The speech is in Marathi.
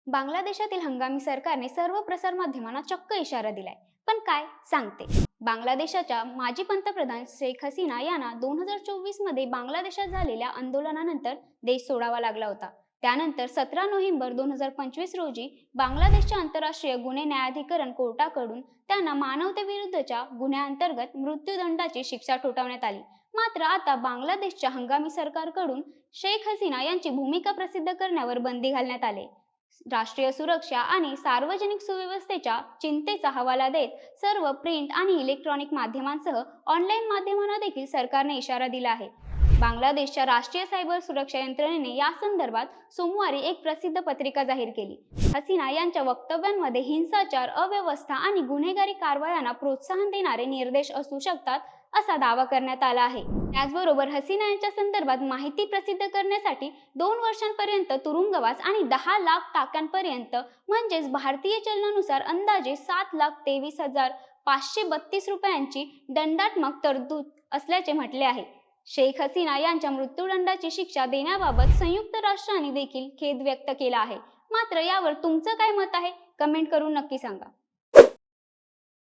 बांगलादेशातील हंगामी सरकारने सर्व प्रसार माध्यमांना चक्क इशारा दिलाय. पण काय सांगते? बांगलादेशाच्या माजी पंतप्रधान शेख हसीना यांना 2024 मध्ये बांगलादेशात झालेल्या आंदोलनानंतर देश सोडावा लागला होता. त्यानंतर 17 नोव्हेंबर 2025 रोजी बांगलादेशच्या आंतरराष्ट्रीय गुन्हे न्यायाधिकरण कोर्टाकडून त्यांना मानवतेविरुद्धच्या गुन्ह्याअंतर्गत मृत्यूदंडाची शिक्षा ठोठावण्यात आली. मात्र आता बांगलादेशच्या हंगामी सरकारकडून शेख हसीना यांची भूमिका प्रसिद्ध करण्यावर बंदी घालण्यात आली. राष्ट्रीय सुरक्षा आणि सार्वजनिक सुव्यवस्थेच्या चिंतेचा हवाला देत सर्व प्रिंट आणि इलेक्ट्रॉनिक माध्यमांसह ऑनलाईन माध्यमांना देखील सरकारने इशारा दिला आहे. बांगलादेशच्या राष्ट्रीय सायबर सुरक्षा यंत्रणेने या संदर्भात सोमवारी एक प्रसिद्ध पत्रिका जाहीर केली. हसीना यांच्या वक्तव्यांमध्ये हिंसाचार, अव्यवस्था आणि गुन्हेगारी कारवायांना प्रोत्साहन देणारे निर्देश असू शकतात असा दावा करण्यात आला आहे. त्याचबरोबर हसीना यांच्या संदर्भात माहिती प्रसिद्ध करण्यासाठी 2 वर्षांपर्यंत तुरुंगवास आणि 10 लाख टाक्यांपर्यंत म्हणजेच भारतीय चलनानुसार अंदाजे 7,23,532 रुपयांची दंडात्मक तरतूद असल्याचे म्हटले आहे. शेख हसीना यांच्या मृत्यूदंडाची शिक्षा देण्याबाबत संयुक्त राष्ट्रांनी देखील खेद व्यक्त केला आहे. मात्र यावर तुमचं काय मत आहे? कमेंट करून नक्की सांगा.